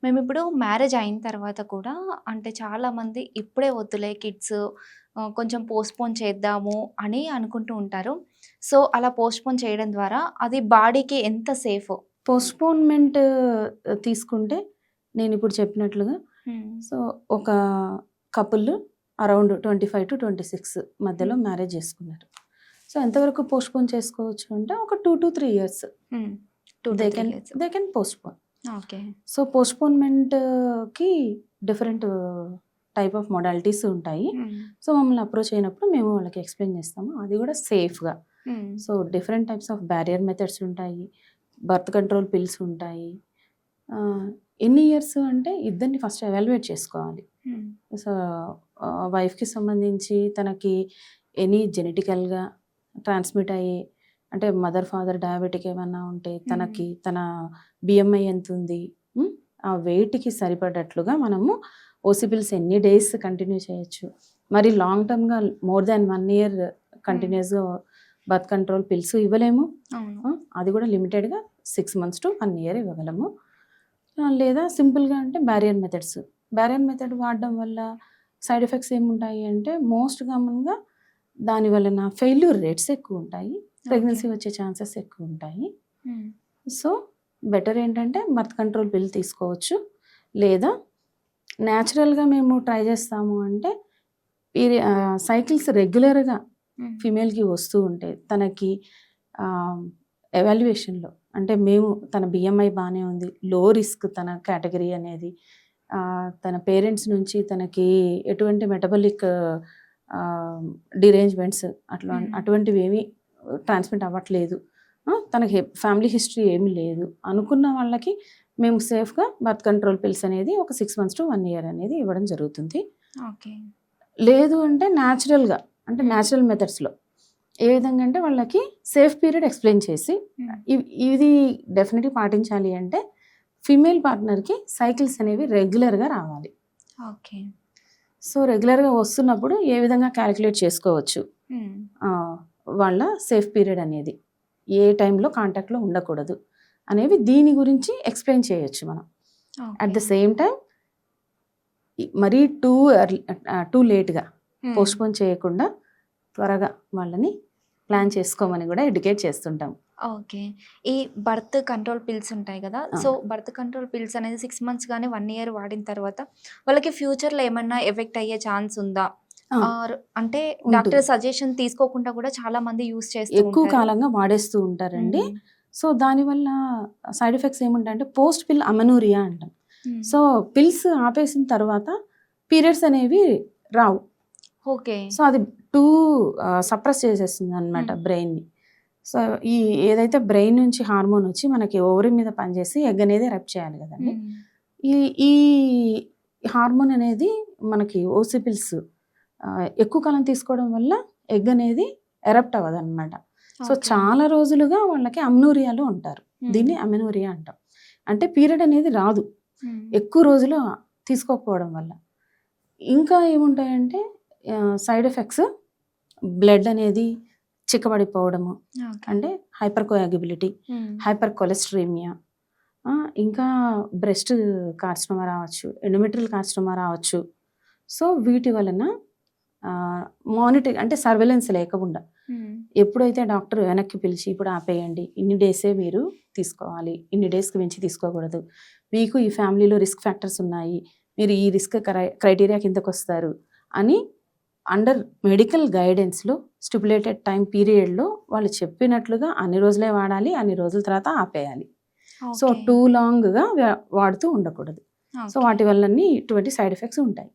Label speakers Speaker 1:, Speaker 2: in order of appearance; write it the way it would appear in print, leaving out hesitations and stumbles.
Speaker 1: మేమిప్పుడు marriage అయిన తర్వాత కూడా అంటే చాలామంది ఇప్పుడే వద్దులే కిడ్స్ కొంచెం పోస్ట్‌పోన్ చేద్దాము అని అనుకుంటూ ఉంటారు. సో, అలా పోస్ట్‌పోన్ చేయడం ద్వారా అది బాడీకి ఎంత సేఫో?
Speaker 2: పోస్ట్‌పోన్‌మెంట్ తీసుకుంటే నేనిప్పుడు చెప్పినట్లుగా
Speaker 1: హ్మ్.
Speaker 2: సో, ఒక కపుల్ అరౌండ్ 25-26 మధ్యలో
Speaker 1: హ్మ్.
Speaker 2: మ్యారేజ్ చేసుకున్నారు. సో, ఎంతవరకు పోస్ట్‌పోన్ చేసుకోవచ్చు అంటే ఒక 2-3 years
Speaker 1: hmm.
Speaker 2: They
Speaker 1: 2-3
Speaker 2: can
Speaker 1: years.
Speaker 2: They can postpone.
Speaker 1: Okay.
Speaker 2: So, పోస్ట్‌పోన్‌మెంట్‌కి డిఫరెంట్ టైప్ ఆఫ్ మోడాలిటీస్ ఉంటాయి.
Speaker 1: హ్మ్.
Speaker 2: సో, మమ్మల్ని అప్రోచ్ అయినప్పుడు మేము వాళ్ళకి ఎక్స్‌ప్లెయిన్ చేస్తాము. అది కూడా సేఫ్‌గా.
Speaker 1: హ్మ్.
Speaker 2: So, different types of barrier methods ఉంటాయి. బర్త్ కంట్రోల్ పిల్స్ ఉంటాయి. ఆహ్, ఎన్ని ఇయర్స్ అంటే ఇద్దరిని ఫస్ట్ ఎవాల్యుయేట్ చేసుకోవాలి.
Speaker 1: హ్మ్.
Speaker 2: సో, వైఫ్‌కి సంబంధించి తనకి ఎనీ జెనెటికల్‌గా ట్రాన్స్‌మిట్ అయ్యే అంటే మదర్, ఫాదర్ డయాబెటిక్ ఏమన్నా ఉంటే
Speaker 1: హ్మ్.
Speaker 2: తనకి తన BMI ఎంతుంది? హ్మ్. ఆ వెయిట్‌కి సరిపడట్లుగా మనము ఓసి పిల్స్ ఎన్ని డేస్ కంటిన్యూ చేయొచ్చు. మరి లాంగ్ టర్మ్‌గా మోర్ దాన్ 1 ఇయర్
Speaker 1: హ్మ్.
Speaker 2: కంటిన్యూయస్‌గా బర్త్ కంట్రోల్ పిల్స్ ఇవ్వలేము.
Speaker 1: అవును.
Speaker 2: అది కూడా లిమిటెడ్‌గా 6 మంత్స్ టు 1 ఇయర్ ఇవ్వగలము. లేదా సింపుల్‌గా అంటే బ్యారియర్ మెథడ్స్. బ్యారియర్ మెథడ్ వాడడం వల్ల సైడ్ ఎఫెక్ట్స్ ఏముంటాయి అంటే మోస్ట్ కామన్‌గా దాని వలన ఫెయిల్యూర్ రేట్స్ ఎక్కువుంటాయి.
Speaker 1: ఓకే.
Speaker 2: ప్రెగ్నెన్సీ వచ్చే ఛాన్సెస్ ఎక్కువుంటాయి.
Speaker 1: హ్మ్.
Speaker 2: సో, బెటర్ ఏంటంటే బర్త్ కంట్రోల్ పిల్ తీసుకోవచ్చు. లేదా న్యాచురల్‌గా మేము ట్రై చేస్తాము అంటే సైకిల్స్ రెగ్యులర్‌గా
Speaker 1: హ్మ్.
Speaker 2: ఫీమేల్‌కి వస్తూ ఉంటే తనకి ఆహ్, ఎవాల్యుయేషన్‌లో అంటే మేము తన BMI బానే ఉంది. లో రిస్క్ తన కేటగరీ అనేది. తన పేరెంట్స్ నుంచి తనకి ఎటువంటి మెటబాలిక్ డిరేంజ్‌మెంట్స్
Speaker 1: హ్మ్.
Speaker 2: అటువంటివేమీ ట్రాన్స్‌మిట్ అవ్వట్లేదు. తనకి ఫ్యామిలీ హిస్టరీ ఏమీ లేదు. అనుకున్న వాళ్ళకి మేము సేఫ్‌గా బర్త్ కంట్రోల్ పిల్స్ అనేది ఒక 6 మంత్స్ టు 1 ఇయర్ అనేది ఇవ్వడం జరుగుతుంది.
Speaker 1: ఓకే.
Speaker 2: లేదు అంటే న్యాచురల్‌గా అంటే
Speaker 1: హ్మ్.
Speaker 2: న్యాచురల్ మెథడ్స్‌లో. ఏ విధంగా అంటే వాళ్ళకి సేఫ్ పీరియడ్ ఎక్స్‌ప్లెయిన్ చేసి
Speaker 1: హ్మ్.
Speaker 2: ఇది డెఫినెట్‌గా పాటించాలి అంటే ఫీమేల్ పార్ట్నర్‌కి సైకిల్స్ అనేవి రెగ్యులర్‌గా రావాలి.
Speaker 1: ఓకే.
Speaker 2: సో, రెగ్యులర్‌గా వస్తున్నప్పుడు ఏ విధంగా కాలిక్యులేట్ చేసుకోవచ్చు.
Speaker 1: హ్మ్.
Speaker 2: వాళ్ళ సేఫ్ పీరియడ్ అనేది. ఏ టైంలో కాంటాక్ట్‌లో ఉండకూడదు అనేవి దీని గురించి ఎక్స్‌ప్లెయిన్ చేయొచ్చు మనం. At
Speaker 1: okay.
Speaker 2: The same time మరీ టూ లేట్‌గా
Speaker 1: హ్మ్.
Speaker 2: పోస్ట్‌పోన్ చేయకుండా త్వరగా వాళ్ళని ప్లాన్ చేసుకోమని గూడా ఎడ్యుకేట్ చేస్తుంటాం.
Speaker 1: ఓకే. ఈ బర్త్ కంట్రోల్ పిల్స్ ఉంటాయి గదా!
Speaker 2: ఆ!
Speaker 1: సో, బర్త్ కంట్రోల్ పిల్స్ అనేది 6 మంత్స్ గాని, 1 ఇయర్ వాడిన తర్వాత వాళ్ళకి ఫ్యూచర్‌లో ఏమన్నా ఎఫెక్ట్ అయ్యే ఛాన్స్ ఉందా?
Speaker 2: ఆ!
Speaker 1: ఆర్ అంటే డాక్టర్
Speaker 2: ఉంటుంది.
Speaker 1: సజెషన్ తీసుకోకుండా కూడా చాలామంది యూజ్ చేస్తూ
Speaker 2: ఎక్కువ
Speaker 1: ఉంటారు.
Speaker 2: కాలంగా వాడేస్తూ ఉంటారండి.
Speaker 1: హ్మ్.
Speaker 2: సో, దానివల్ల సైడ్ ఎఫెక్ట్స్ ఏముంటాయంటే పోస్ట్ పిల్ అమెనూరియా అంటాం.
Speaker 1: హ్మ్.
Speaker 2: సో, పిల్స్ ఆపేసిన తర్వాత పీరియడ్స్ అనేవి రావు.
Speaker 1: ఓకే.
Speaker 2: సో, అది టూ సప్రెస్ చేసేస్తుందనమాట
Speaker 1: హ్మ్.
Speaker 2: బ్రెయిన్‌ని. సో, ఈ ఏదైతే బ్రెయిన్ నుంచి హార్మోన్ వచ్చి మనకి ఓవరీ మీద పనిచేసి ఎగ్ అనేది ఎరప్ట్ చేయాలి గదండీ!
Speaker 1: హ్మ్.
Speaker 2: ఈ ఈ హార్మోన్ అనేది మనకి ఓసిపిల్స్ ఎక్కువ కాలం తీసుకోవడం వల్ల ఎగ్ అనేది ఎరప్ట్ అవ్వదనమాట. So,
Speaker 1: okay.
Speaker 2: చాలా రోజులుగా వాళ్ళకి అమ్నూరియాలో ఉంటారు.
Speaker 1: హ్మ్.
Speaker 2: దీన్ని అమెనూరియా అంటాం. అంటే పీరియడ్ అనేది రాదు.
Speaker 1: హ్మ్.
Speaker 2: ఎక్కువ రోజులు తీసుకోకపోవడం వల్ల. ఇంకా ఏముంటాయంటే సైడ్ ఎఫెక్ట్స్ బ్లడ్ అనేది చిక్కబడిపోవడము.
Speaker 1: ఓకే.
Speaker 2: అంటే హైపర్ కోయాగ్యుబిలిటీ,
Speaker 1: హ్మ్.
Speaker 2: హైపర్ కొలెస్టరీమియా, ఇంకా బ్రెస్ట్ కార్సినోమా రావచ్చు, ఎండోమెట్రియల్ కార్సినోమా రావచ్చు. సో, వీటి వలన మానిటరింగ్ అంటే సర్వేలెన్స్ లేకుండా
Speaker 1: హ్మ్.
Speaker 2: ఎప్పుడైతే డాక్టర్ వెనక్కి పిలిచి ఇప్పుడు ఆపేయండి. ఇన్ని డేసే మీరు తీసుకోవాలి. ఇన్ని డేస్‌కి మించి తీసుకోకూడదు. మీకు ఈ ఫ్యామిలీలో రిస్క్ ఫ్యాక్టర్స్ ఉన్నాయి. మీరు ఈ రిస్క్ క్రైటీరియా కిందకొస్తారు అని అండర్ మెడికల్ గైడెన్స్‌లో స్టిప్యులేటెడ్ టైమ్ పీరియడ్‌లో వాళ్ళు చెప్పినట్లుగా అన్ని రోజులే వాడాలి. అన్ని రోజుల తర్వాత ఆపేయాలి. So,
Speaker 1: okay.
Speaker 2: టూ లాంగ్‌గా వాడుతూ ఉండకూడదు. So,
Speaker 1: okay.
Speaker 2: వాటి వల్లన్నీ ఇటువంటి సైడ్ ఎఫెక్ట్స్ ఉంటాయి.